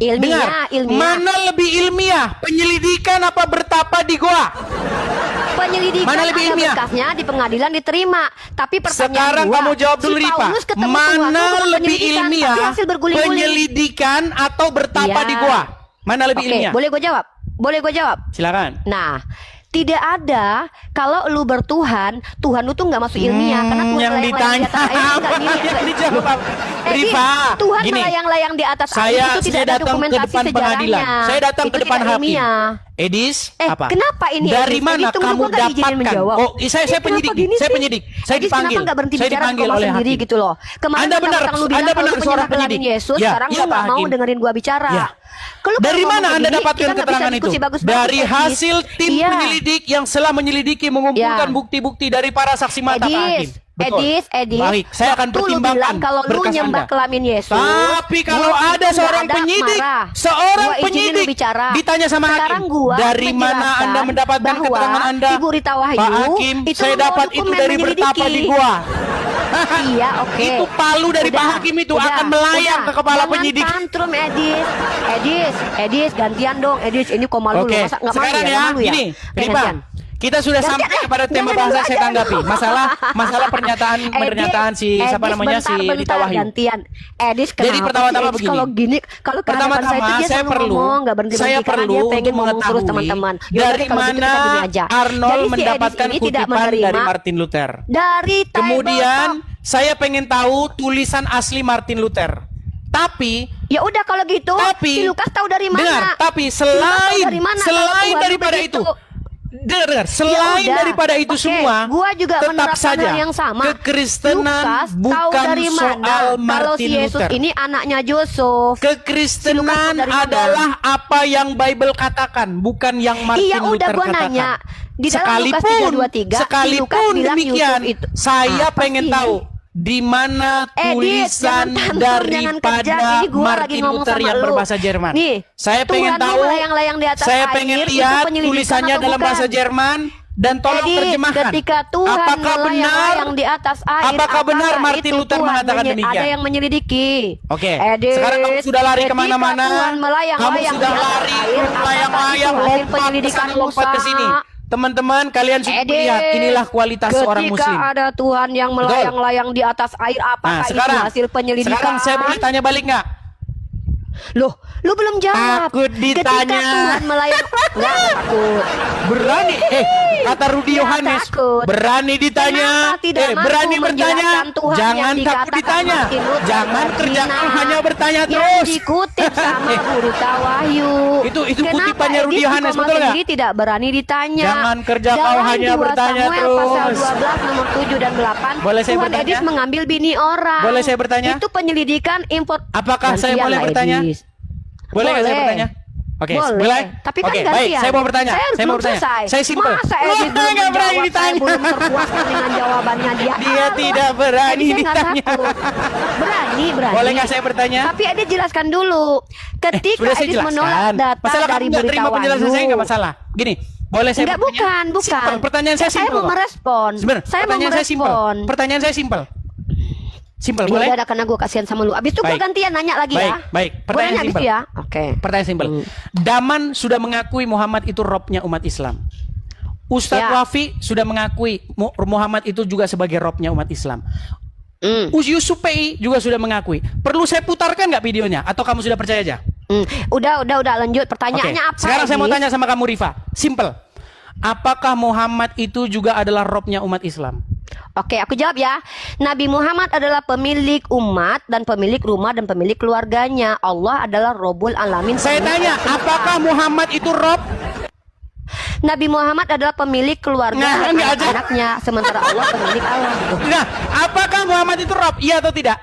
Speaker 1: Dengar,
Speaker 2: ilmiah.
Speaker 1: mana lebih ilmiah? Penyelidikan apa bertapa di goa?
Speaker 2: Penyelidikan
Speaker 1: Mana lebih
Speaker 2: ada
Speaker 1: ilmiah?
Speaker 2: berkasnya di pengadilan diterima. Tapi pertanyaan
Speaker 1: Sekarang
Speaker 2: gua,
Speaker 1: kamu jawab dulu,
Speaker 2: si
Speaker 1: Ripa.
Speaker 2: Paulus ketemu Tuhan
Speaker 1: Mana
Speaker 2: tuh bukan
Speaker 1: lebih
Speaker 2: penyelidikan,
Speaker 1: ilmiah?
Speaker 2: tapi hasil berguling-guling.
Speaker 1: Penyelidikan atau bertapa
Speaker 2: Iya.
Speaker 1: di goa? Mana lebih
Speaker 2: Oke,
Speaker 1: ilmiah?
Speaker 2: boleh gue jawab? Boleh gue jawab?
Speaker 1: Silakan.
Speaker 2: Nah, tidak ada kalau lu bertuhan, Tuhan lu tuh nggak masuk ilmiah karena Tuhan
Speaker 1: yang
Speaker 2: melayang-layang
Speaker 1: ditanya
Speaker 2: di atas air itu nggak mirip.
Speaker 1: yang dijawab. Rifa,
Speaker 2: Tuhan
Speaker 1: gini.
Speaker 2: melayang-layang di atas air
Speaker 1: Saya
Speaker 2: itu tidak ada
Speaker 1: datang ke
Speaker 2: dokumentasi
Speaker 1: depan
Speaker 2: sejarahnya.
Speaker 1: pengadilan. Saya datang
Speaker 2: Itu
Speaker 1: ke depan
Speaker 2: tidak
Speaker 1: hakim.
Speaker 2: ilmiah.
Speaker 1: Edis, apa?
Speaker 2: Kenapa ini?
Speaker 1: Dari
Speaker 2: Edis?
Speaker 1: mana
Speaker 2: Edis, tunggu,
Speaker 1: kamu
Speaker 2: gua nggak diizinin
Speaker 1: dapatkan?
Speaker 2: menjawab.
Speaker 1: Oh, saya
Speaker 2: Kenapa
Speaker 1: penyidik.
Speaker 2: gini
Speaker 1: Saya
Speaker 2: sih?
Speaker 1: penyidik. Saya
Speaker 2: Edis,
Speaker 1: dipanggil.
Speaker 2: Kenapa nggak berhenti
Speaker 1: Saya
Speaker 2: bicara
Speaker 1: dipanggil
Speaker 2: ngomong
Speaker 1: oleh
Speaker 2: sendiri
Speaker 1: hakim.
Speaker 2: gitu loh? Kemarin
Speaker 1: Anda benar,
Speaker 2: mentang-mentang lu bilang
Speaker 1: Anda
Speaker 2: kalau
Speaker 1: benar
Speaker 2: lu
Speaker 1: seorang
Speaker 2: penyebelahin
Speaker 1: penyidik.
Speaker 2: Yesus,
Speaker 1: Ya,
Speaker 2: sekarang
Speaker 1: iya,
Speaker 2: lu nggak
Speaker 1: Pak
Speaker 2: mau
Speaker 1: Hakim.
Speaker 2: dengerin gua bicara.
Speaker 1: Ya.
Speaker 2: Kalau
Speaker 1: Dari
Speaker 2: ngomong
Speaker 1: mana Anda
Speaker 2: begini,
Speaker 1: dapatkan
Speaker 2: kita nggak bisa
Speaker 1: keterangan itu?
Speaker 2: diskusi bagus-bagus,
Speaker 1: Dari
Speaker 2: Edis.
Speaker 1: hasil tim
Speaker 2: Iya.
Speaker 1: penyelidik yang setelah menyelidiki mengumpulkan
Speaker 2: Ya.
Speaker 1: bukti-bukti dari para saksi mata, Pak Hakim.
Speaker 2: Edis,
Speaker 1: Betul.
Speaker 2: Edis,
Speaker 1: Baik, saya akan
Speaker 2: waktu lu bilang
Speaker 1: pertimbangkan
Speaker 2: kalau lu
Speaker 1: berkas
Speaker 2: nyembah
Speaker 1: Anda.
Speaker 2: kelamin Yesus.
Speaker 1: Tapi kalau
Speaker 2: gua
Speaker 1: ada
Speaker 2: itu
Speaker 1: seorang
Speaker 2: nggak ada
Speaker 1: penyidik,
Speaker 2: marah.
Speaker 1: seorang
Speaker 2: Gua izinin lu
Speaker 1: penyidik
Speaker 2: bicara.
Speaker 1: ditanya sama
Speaker 2: Sekarang
Speaker 1: hakim,
Speaker 2: gua
Speaker 1: dari mana
Speaker 2: menjelaskan
Speaker 1: Anda mendapatkan
Speaker 2: bahwa
Speaker 1: keterangan Anda?
Speaker 2: Ibu Rita Wahyu
Speaker 1: Pak Hakim,
Speaker 2: itu
Speaker 1: saya
Speaker 2: membawa
Speaker 1: dapat itu
Speaker 2: dokumen
Speaker 1: dari bertapa
Speaker 2: menyelidiki.
Speaker 1: di gua.
Speaker 2: Iya, oke.
Speaker 1: Itu palu dari Pak Hakim itu akan melayang ke kepala
Speaker 2: Jangan
Speaker 1: penyidik.
Speaker 2: tantrum, Edis, gantian dong, Edis. Ini kok malu
Speaker 1: Oke,
Speaker 2: lu, masa nggak malu
Speaker 1: sekarang
Speaker 2: ya?
Speaker 1: ya,
Speaker 2: Nggak malu ya?
Speaker 1: gini,
Speaker 2: Oke,
Speaker 1: Ripa,
Speaker 2: gantian.
Speaker 1: kita sudah
Speaker 2: Gantian,
Speaker 1: sampai kepada tema
Speaker 2: jangan
Speaker 1: bahasa
Speaker 2: dulu
Speaker 1: saya
Speaker 2: aja
Speaker 1: tanggapi.
Speaker 2: dulu.
Speaker 1: Masalah pernyataan si siapa
Speaker 2: Edis,
Speaker 1: namanya si
Speaker 2: bentar,
Speaker 1: Rita Wahyu.
Speaker 2: Gantian. Edis, kenapa
Speaker 1: Jadi pertama-tama
Speaker 2: sih, Edis,
Speaker 1: begini.
Speaker 2: Kalau gini, kalau kehadapan saya itu
Speaker 1: Pertama-tama
Speaker 2: dia
Speaker 1: saya
Speaker 2: selalu
Speaker 1: perlu
Speaker 2: ngomong, nggak berhenti-berhenti
Speaker 1: saya
Speaker 2: karena
Speaker 1: perlu
Speaker 2: dia pengen
Speaker 1: untuk
Speaker 2: ngomong terus
Speaker 1: mengetahui
Speaker 2: teman-teman.
Speaker 1: dari
Speaker 2: Yaudah deh, kalau gitu kita
Speaker 1: mana
Speaker 2: begini aja.
Speaker 1: Arnold
Speaker 2: Jadi si Edis
Speaker 1: mendapatkan
Speaker 2: ini tidak
Speaker 1: kutipan dari
Speaker 2: menerima
Speaker 1: Martin Luther.
Speaker 2: dari Bible
Speaker 1: Kemudian
Speaker 2: Talk.
Speaker 1: saya pengen tahu tulisan asli Martin Luther. Tapi
Speaker 2: Ya udah kalau gitu, si Lukas tahu dari mana?
Speaker 1: dengar, tapi
Speaker 2: Si Lukas tahu dari mana kalau
Speaker 1: selain
Speaker 2: Tuhan
Speaker 1: daripada
Speaker 2: begitu?
Speaker 1: itu, dengar, selain
Speaker 2: Ya udah.
Speaker 1: daripada itu
Speaker 2: Oke,
Speaker 1: semua,
Speaker 2: gua juga
Speaker 1: tetap
Speaker 2: menerapkan
Speaker 1: saja
Speaker 2: hal yang sama.
Speaker 1: kekristenan
Speaker 2: Lukas tahu
Speaker 1: bukan
Speaker 2: dari mana
Speaker 1: soal
Speaker 2: kalau
Speaker 1: Martin
Speaker 2: si Yesus
Speaker 1: Luther.
Speaker 2: ini anaknya Yusuf.
Speaker 1: Kekristenan
Speaker 2: dari mana?
Speaker 1: adalah apa yang Bible katakan, bukan yang Martin
Speaker 2: Iya udah
Speaker 1: Luther
Speaker 2: gua
Speaker 1: katakan.
Speaker 2: nanya. Di dalam Lukas 3:23,
Speaker 1: sekalipun
Speaker 2: bilang
Speaker 1: demikian,
Speaker 2: Yusuf itu.
Speaker 1: saya
Speaker 2: Apa
Speaker 1: pengen
Speaker 2: sih?
Speaker 1: tahu di mana tulisan
Speaker 2: jangan tantrum, jangan kejam.
Speaker 1: daripada
Speaker 2: Ini gua lagi
Speaker 1: Martin
Speaker 2: ngomong
Speaker 1: Luther
Speaker 2: sama
Speaker 1: yang
Speaker 2: lu.
Speaker 1: berbahasa Jerman.
Speaker 2: Nih,
Speaker 1: Saya pengen
Speaker 2: Tuhanmu
Speaker 1: tahu,
Speaker 2: melayang-layang di atas
Speaker 1: saya
Speaker 2: air,
Speaker 1: pengen
Speaker 2: itu
Speaker 1: lihat
Speaker 2: penyelidikan
Speaker 1: tulisannya
Speaker 2: atau
Speaker 1: dalam
Speaker 2: bukan?
Speaker 1: bahasa Jerman dan tolong
Speaker 2: Jadi
Speaker 1: terjemahkan.
Speaker 2: ketika Tuhan
Speaker 1: Apakah benar?
Speaker 2: melayang-layang di atas air,
Speaker 1: Apakah benar Martin
Speaker 2: itu
Speaker 1: Luther
Speaker 2: Tuhan
Speaker 1: mengatakan demikian?
Speaker 2: Ada yang menyelidiki.
Speaker 1: Oke,
Speaker 2: Edit,
Speaker 1: sekarang kamu sudah lari
Speaker 2: ketika
Speaker 1: kemana-mana.
Speaker 2: Tuhan melayang-layang
Speaker 1: Kamu sudah
Speaker 2: di atas
Speaker 1: lari,
Speaker 2: air,
Speaker 1: melayang-layang,
Speaker 2: apakah itu hasil
Speaker 1: lompat ke
Speaker 2: penyelidikan
Speaker 1: sana, lompat ke
Speaker 2: Musa?
Speaker 1: sini. Teman-teman, kalian sudah
Speaker 2: Edit,
Speaker 1: lihat, inilah kualitas seorang muslim.
Speaker 2: Ketika ada Tuhan yang melayang-layang di atas air, apakah itu hasil penyelidikan?
Speaker 1: Sekarang saya boleh tanya balik nggak?
Speaker 2: Loh, lu belum jawab.
Speaker 1: Takut ditanya.
Speaker 2: Ketika Tuhan melayang, nggak takut.
Speaker 1: Berani, kata Rudi
Speaker 2: Nggak
Speaker 1: Yohanes,
Speaker 2: takut.
Speaker 1: berani ditanya,
Speaker 2: Kenapa tidak mampu
Speaker 1: berani bertanya,
Speaker 2: menjelaskan Tuhan
Speaker 1: jangan
Speaker 2: yang
Speaker 1: takut
Speaker 2: dikatakan
Speaker 1: ditanya,
Speaker 2: Martin Luther
Speaker 1: jangan kerja
Speaker 2: berzina,
Speaker 1: kau hanya bertanya
Speaker 2: yang
Speaker 1: terus.
Speaker 2: dikutip sama Burita Wahyu.
Speaker 1: Itu
Speaker 2: Kenapa
Speaker 1: kutipannya Rudi
Speaker 2: Edith
Speaker 1: Yohanes,
Speaker 2: Koma
Speaker 1: betul nggak?
Speaker 2: sendiri tidak berani ditanya.
Speaker 1: Jangan kerja kau
Speaker 2: Dalam
Speaker 1: hanya
Speaker 2: 2
Speaker 1: bertanya
Speaker 2: Samuel
Speaker 1: terus.
Speaker 2: Pasal 12 nomor 7 dan 8.
Speaker 1: Boleh saya
Speaker 2: Tuhan
Speaker 1: bertanya?
Speaker 2: Edith mengambil bini orang.
Speaker 1: Boleh saya bertanya?
Speaker 2: Itu penyelidikan import.
Speaker 1: Apakah saya boleh
Speaker 2: Gantian lah,
Speaker 1: bertanya?
Speaker 2: Edith.
Speaker 1: Boleh nggak saya
Speaker 2: Boleh.
Speaker 1: bertanya? Oke,
Speaker 2: Boleh.
Speaker 1: boleh.
Speaker 2: Tapi kan
Speaker 1: Oke,
Speaker 2: gantian.
Speaker 1: baik, saya mau bertanya.
Speaker 2: Saya
Speaker 1: Saya mau
Speaker 2: belum
Speaker 1: bertanya.
Speaker 2: selesai.
Speaker 1: Saya simpel.
Speaker 2: Masa Edith belum
Speaker 1: Nggak berani
Speaker 2: menjawab, saya
Speaker 1: ditanya.
Speaker 2: belum terpuaskan dengan jawabannya dia.
Speaker 1: Dia tidak berani
Speaker 2: Jadi saya nggak
Speaker 1: ditanya.
Speaker 2: takut. Berani.
Speaker 1: Boleh nggak saya bertanya?
Speaker 2: Tapi Edith jelaskan dulu. Ketika
Speaker 1: Sudah saya
Speaker 2: Edith menolak
Speaker 1: jelaskan.
Speaker 2: data
Speaker 1: Masalah kamu
Speaker 2: dari
Speaker 1: nggak
Speaker 2: Berita
Speaker 1: terima penjelasan
Speaker 2: Wahyu.
Speaker 1: saya nggak masalah. Gini, boleh saya
Speaker 2: Enggak,
Speaker 1: bertanya?
Speaker 2: bukan.
Speaker 1: Simpel, pertanyaan saya simpel.
Speaker 2: mau
Speaker 1: kok.
Speaker 2: merespon.
Speaker 1: Sebentar,
Speaker 2: Saya mau
Speaker 1: pertanyaan saya simpel.
Speaker 2: merespon.
Speaker 1: Pertanyaan saya simpel. Simpel,
Speaker 2: Ya
Speaker 1: boleh?
Speaker 2: udah, karena gue kasihan sama lu. Abis itu gue
Speaker 1: Baik.
Speaker 2: gantian nanya lagi
Speaker 1: Baik,
Speaker 2: ya.
Speaker 1: baik.
Speaker 2: Gue
Speaker 1: Pertanyaan
Speaker 2: nanya abis
Speaker 1: simpel.
Speaker 2: itu ya. Oke.
Speaker 1: Pertanyaan simpel. Daman sudah mengakui Muhammad itu robnya umat Islam. Ustadz
Speaker 2: Ya.
Speaker 1: Wafi sudah mengakui Muhammad itu juga sebagai robnya umat Islam. Yusuf PI juga sudah mengakui. Perlu saya putarkan nggak videonya? Atau kamu sudah percaya aja?
Speaker 2: Udah lanjut.
Speaker 1: Oke.
Speaker 2: Pertanyaannya apa?
Speaker 1: Sekarang saya mau
Speaker 2: Edith?
Speaker 1: tanya sama kamu Rifa. Simple. Apakah Muhammad itu juga adalah robnya umat Islam?
Speaker 2: Oke, aku jawab ya. Nabi Muhammad adalah pemilik umat dan pemilik rumah dan pemilik keluarganya. Allah adalah Robul Alamin.
Speaker 1: Saya
Speaker 2: pemilik
Speaker 1: tanya,
Speaker 2: semesta.
Speaker 1: apakah Muhammad itu rob?
Speaker 2: Nabi Muhammad adalah pemilik keluarga
Speaker 1: Nah,
Speaker 2: dan
Speaker 1: enggak aja.
Speaker 2: anaknya, sementara Allah pemilik alam.
Speaker 1: Nah, apakah Muhammad itu rob? Iya atau tidak?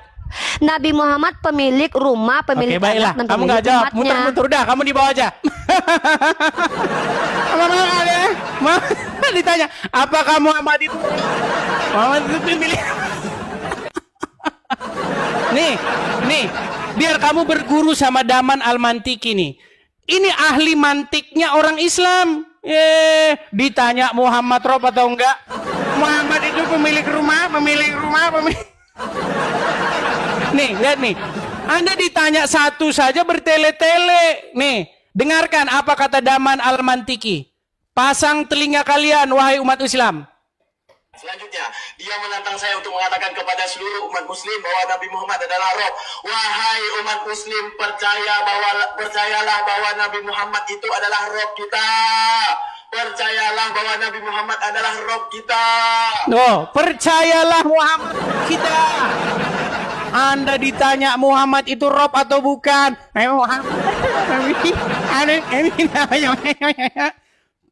Speaker 2: Nabi Muhammad pemilik rumah, pemilik
Speaker 1: Oke, baiklah.
Speaker 2: anak dan
Speaker 1: Kamu
Speaker 2: pemilik
Speaker 1: nggak jawab.
Speaker 2: umatnya.
Speaker 1: Muter-muter. Udah, kamu di bawah aja. Mau ditanya, apakah Muhammad itu? Muhammad itu pemilik. nih, biar kamu berguru sama Daman Al-Mantiki nih. Ini ahli mantiknya orang Islam. Ditanya Muhammad rob atau enggak? Muhammad itu pemilik rumah. Nih, lihat nih. Anda ditanya satu saja bertele-tele. Nih, dengarkan apa kata Daman Al-Mantiki. Pasang telinga kalian, wahai umat Islam.
Speaker 4: Selanjutnya, dia menantang saya untuk mengatakan kepada seluruh umat muslim bahwa Nabi Muhammad adalah Rob. Wahai umat muslim, percayalah bahwa Nabi Muhammad itu adalah Rob kita. Percayalah bahwa Nabi Muhammad adalah Rob kita.
Speaker 1: Oh, percayalah Muhammad kita. Anda ditanya Muhammad itu Rob atau bukan?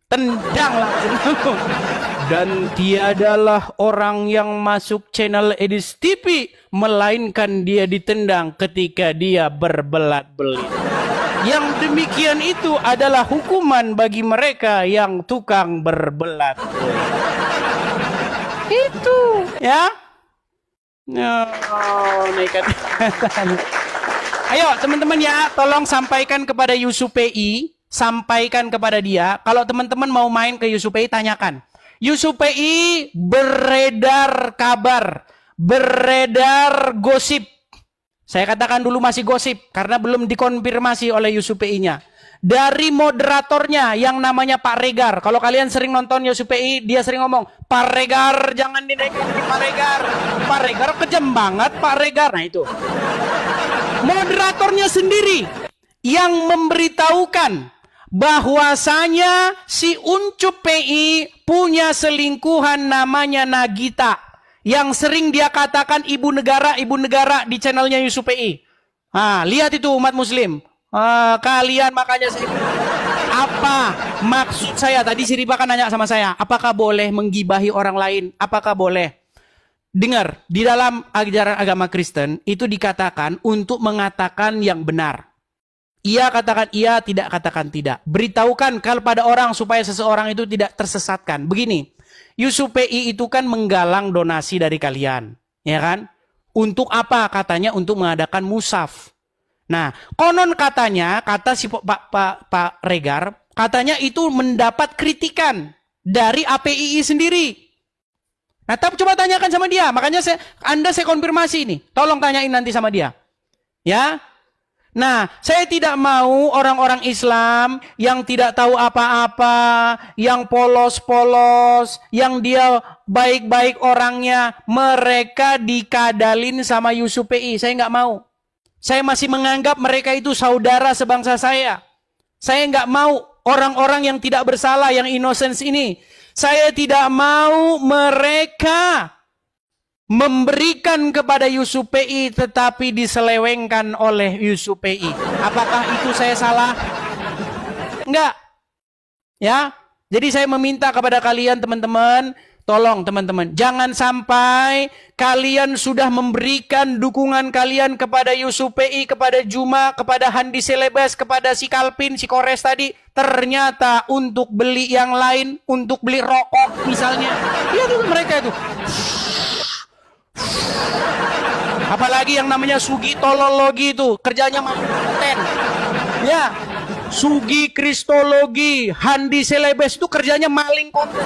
Speaker 1: Tendang langsung. Dan tiadalah orang yang masuk channel Edis TV melainkan dia ditendang ketika dia berbelat-belit. Yang demikian itu adalah hukuman bagi mereka yang tukang berbelat-belit. Itu ya. Nekat. Ayo teman-teman ya, tolong sampaikan kepada Yusuf PI, sampaikan kepada dia. Kalau teman-teman mau main ke Yusuf PI, tanyakan. Yusuf PI beredar kabar, beredar gosip. Saya katakan dulu masih gosip karena belum dikonfirmasi oleh Yusuf PI-nya. Dari moderatornya yang namanya Pak Regar. Kalau kalian sering nonton Yusuf PI, dia sering ngomong, Pak Regar jangan dinaikin Pak Regar. Pak Regar kejam banget Pak Regar. Nah itu. Moderatornya sendiri yang memberitahukan bahwasanya si Uncup PI punya selingkuhan namanya Nagita yang sering dia katakan ibu negara di channelnya Yusuf PI. Lihat itu umat muslim. Kalian makanya saya apa maksud saya tadi si Riba kan nanya sama saya, apakah boleh menggibahi orang lain? Apakah boleh? Dengar, di dalam ajaran agama Kristen itu dikatakan untuk mengatakan yang benar. Iya katakan iya, tidak katakan tidak. Beritahukan kepada orang supaya seseorang itu tidak tersesatkan. Begini, YUSUPI itu kan menggalang donasi dari kalian, ya kan? Untuk apa? Katanya untuk mengadakan musaf. Nah, konon katanya, kata si Pak Regar, katanya itu mendapat kritikan dari APII sendiri. Nah, tapi coba tanyakan sama dia. Makanya Anda saya konfirmasi ini. Tolong tanyain nanti sama dia. Ya. Nah, saya tidak mau orang-orang Islam yang tidak tahu apa-apa, yang polos-polos, yang dia baik-baik orangnya, mereka dikadalin sama YUSUPI. Saya nggak mau. Saya masih menganggap mereka itu saudara sebangsa saya. Saya nggak mau orang-orang yang tidak bersalah, yang innocent ini. Saya tidak mau mereka memberikan kepada YUSUPI tetapi diselewengkan oleh YUSUPI. Apakah itu saya salah? Enggak. Ya. Jadi saya meminta kepada kalian teman-teman, tolong teman-teman, jangan sampai kalian sudah memberikan dukungan kalian kepada YUSUPI, kepada Juma, kepada Handi Selebes, kepada si Kalpin, si Kores tadi, ternyata untuk beli yang lain, untuk beli rokok misalnya. Lihat itu mereka itu. Apalagi yang namanya Sugi Tolologi itu, kerjanya main konten. Ya. Sugi Kristologi, Handi Selebes itu kerjanya maling konten.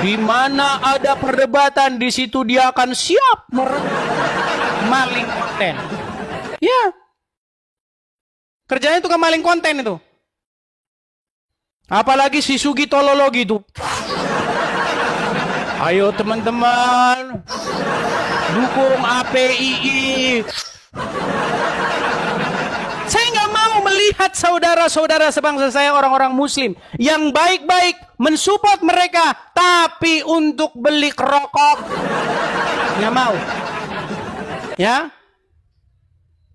Speaker 1: Di mana ada perdebatan, di situ dia akan siap maling konten. Ya. Kerjanya itu kan maling konten itu. Apalagi si Sugi Tolologi itu. Ayo teman-teman, dukung APII. Saya nggak mau melihat saudara-saudara sebangsa saya, orang-orang muslim yang baik-baik mensupport mereka, tapi untuk beli rokok nggak mau. Ya,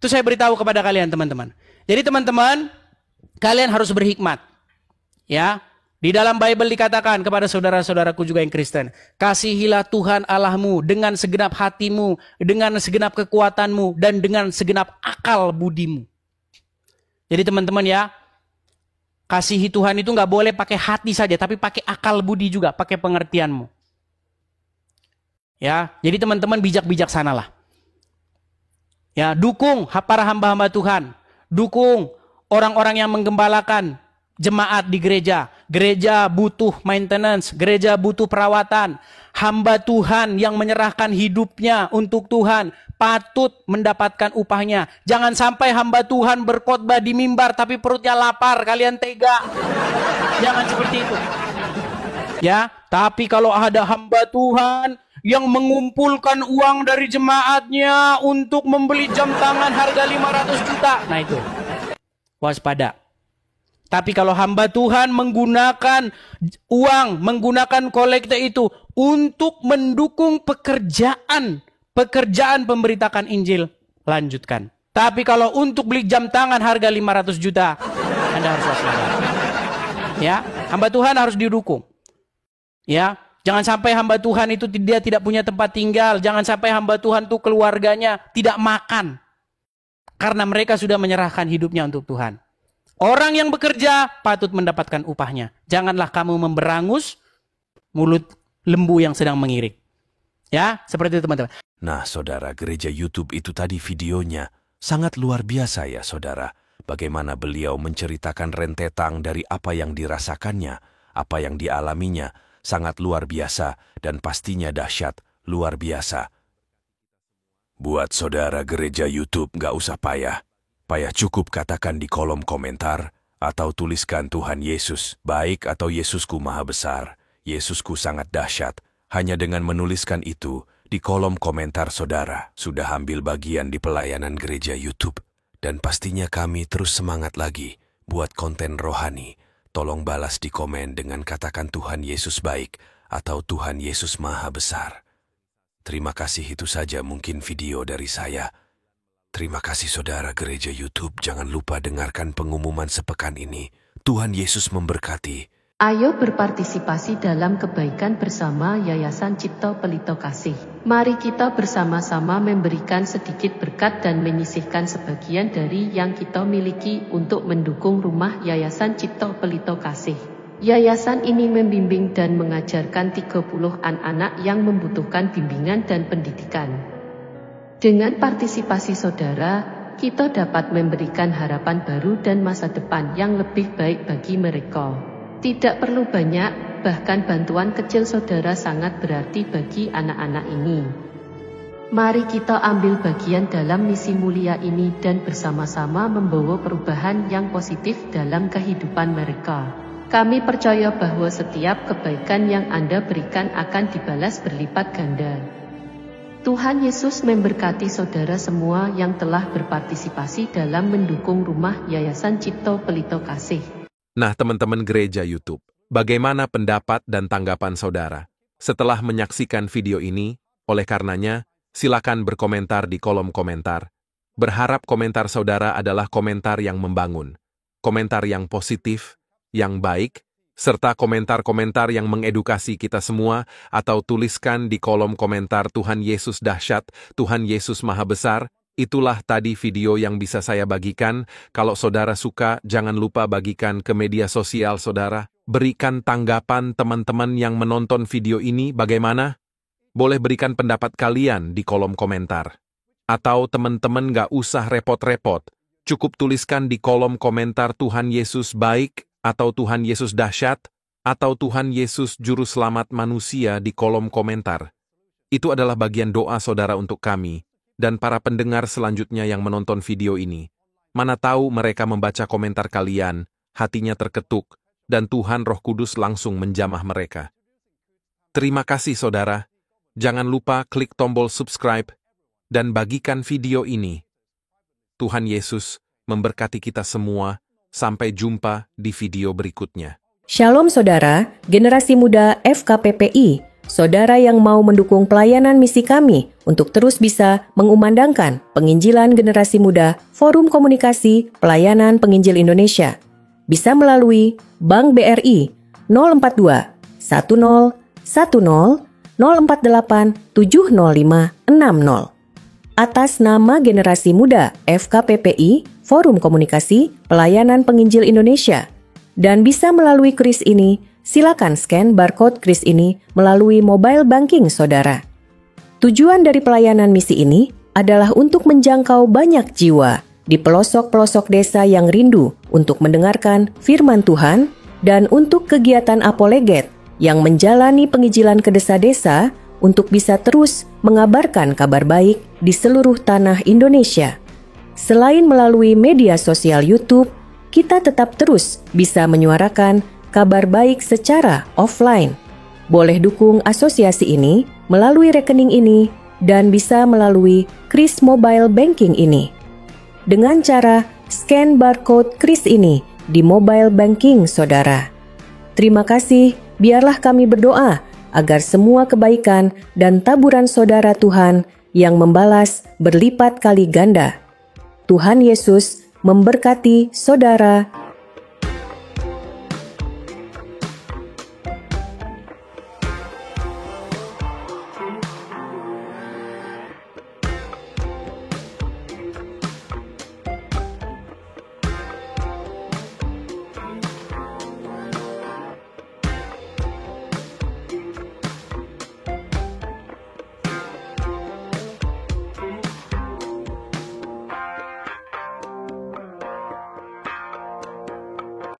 Speaker 1: itu saya beritahu kepada kalian teman-teman. Jadi teman-teman, kalian harus berhikmat. Ya, di dalam Bible dikatakan kepada saudara-saudaraku juga yang Kristen, kasihilah Tuhan Allahmu dengan segenap hatimu, dengan segenap kekuatanmu, dan dengan segenap akal budimu. Jadi teman-teman ya, kasihi Tuhan itu nggak boleh pakai hati saja, tapi pakai akal budi juga, pakai pengertianmu. Ya, jadi teman-teman bijak-bijaksanalah. Ya, dukung para hamba-hamba Tuhan, dukung orang-orang yang menggembalakan jemaat di gereja. Gereja butuh maintenance, gereja butuh perawatan. Hamba Tuhan yang menyerahkan hidupnya untuk Tuhan patut mendapatkan upahnya. Jangan sampai hamba Tuhan berkhotbah di mimbar tapi perutnya lapar, kalian tega. Jangan seperti itu. Ya, tapi kalau ada hamba Tuhan yang mengumpulkan uang dari jemaatnya untuk membeli jam tangan harga 500 juta, nah itu waspada. Tapi kalau hamba Tuhan menggunakan uang, menggunakan kolekte itu untuk mendukung pekerjaan pemberitakan Injil, lanjutkan. Tapi kalau untuk beli jam tangan harga 500 juta, Anda harus waspada. Ya, hamba Tuhan harus didukung. Ya, jangan sampai hamba Tuhan itu dia tidak punya tempat tinggal, jangan sampai hamba Tuhan itu keluarganya tidak makan karena mereka sudah menyerahkan hidupnya untuk Tuhan. Orang yang bekerja patut mendapatkan upahnya. Janganlah kamu memberangus mulut lembu yang sedang mengirik. Ya, seperti itu teman-teman.
Speaker 3: Nah, saudara, gereja YouTube itu tadi videonya sangat luar biasa ya, saudara. Bagaimana beliau menceritakan rentetan dari apa yang dirasakannya, apa yang dialaminya, sangat luar biasa dan pastinya dahsyat, luar biasa. Buat saudara gereja YouTube nggak usah payah. Cukup katakan di kolom komentar atau tuliskan Tuhan Yesus baik atau Yesusku maha besar, Yesusku sangat dahsyat. Hanya dengan menuliskan itu di kolom komentar saudara sudah ambil bagian di pelayanan gereja YouTube. Dan pastinya kami terus semangat lagi buat konten rohani. Tolong balas di komen dengan katakan Tuhan Yesus baik atau Tuhan Yesus maha besar. Terima kasih, itu saja mungkin video dari saya. Terima kasih saudara gereja YouTube, jangan lupa dengarkan pengumuman sepekan ini. Tuhan Yesus memberkati.
Speaker 5: Ayo berpartisipasi dalam kebaikan bersama Yayasan Cipto Pelito Kasih. Mari kita bersama-sama memberikan sedikit berkat dan menyisihkan sebagian dari yang kita miliki untuk mendukung rumah Yayasan Cipto Pelito Kasih. Yayasan ini membimbing dan mengajarkan 30-an anak yang membutuhkan bimbingan dan pendidikan. Dengan partisipasi saudara, kita dapat memberikan harapan baru dan masa depan yang lebih baik bagi mereka. Tidak perlu banyak, bahkan bantuan kecil saudara sangat berarti bagi anak-anak ini. Mari kita ambil bagian dalam misi mulia ini dan bersama-sama membawa perubahan yang positif dalam kehidupan mereka. Kami percaya bahwa setiap kebaikan yang Anda berikan akan dibalas berlipat ganda. Tuhan Yesus memberkati saudara semua yang telah berpartisipasi dalam mendukung rumah Yayasan Cipto Pelito Kasih.
Speaker 3: Nah, teman-teman gereja YouTube, bagaimana pendapat dan tanggapan saudara? Setelah menyaksikan video ini, oleh karenanya, silakan berkomentar di kolom komentar. Berharap komentar saudara adalah komentar yang membangun, komentar yang positif, yang baik, serta komentar-komentar yang mengedukasi kita semua, atau tuliskan di kolom komentar Tuhan Yesus dahsyat, Tuhan Yesus maha besar. Itulah tadi video yang bisa saya bagikan. Kalau saudara suka, jangan lupa bagikan ke media sosial saudara. Berikan tanggapan teman-teman yang menonton video ini bagaimana? Boleh berikan pendapat kalian di kolom komentar. Atau teman-teman gak usah repot-repot. Cukup tuliskan di kolom komentar Tuhan Yesus baik, atau Tuhan Yesus dahsyat, atau Tuhan Yesus juru selamat manusia di kolom komentar. Itu adalah bagian doa saudara untuk kami dan para pendengar selanjutnya yang menonton video ini. Mana tahu mereka membaca komentar kalian, hatinya terketuk, dan Tuhan Roh Kudus langsung menjamah mereka. Terima kasih saudara. Jangan lupa klik tombol subscribe dan bagikan video ini. Tuhan Yesus memberkati kita semua. Sampai jumpa di video berikutnya.
Speaker 6: Shalom saudara, generasi muda FKPPI. Saudara yang mau mendukung pelayanan misi kami untuk terus bisa mengumandangkan penginjilan generasi muda Forum Komunikasi Pelayanan Penginjil Indonesia. Bisa melalui Bank BRI 042 10 10 048 705 60. Atas nama generasi muda FKPPI Forum Komunikasi Pelayanan Penginjil Indonesia. Dan bisa melalui kris ini, silakan scan barcode kris ini melalui mobile banking saudara. Tujuan dari pelayanan misi ini adalah untuk menjangkau banyak jiwa di pelosok-pelosok desa yang rindu untuk mendengarkan firman Tuhan dan untuk kegiatan apoleget yang menjalani penginjilan ke desa-desa untuk bisa terus mengabarkan kabar baik di seluruh tanah Indonesia. Selain melalui media sosial YouTube, kita tetap terus bisa menyuarakan kabar baik secara offline. Boleh dukung asosiasi ini melalui rekening ini dan bisa melalui kris mobile banking ini. Dengan cara scan barcode kris ini di mobile banking saudara. Terima kasih, biarlah kami berdoa agar semua kebaikan dan taburan saudara Tuhan yang membalas berlipat kali ganda. Tuhan Yesus memberkati saudara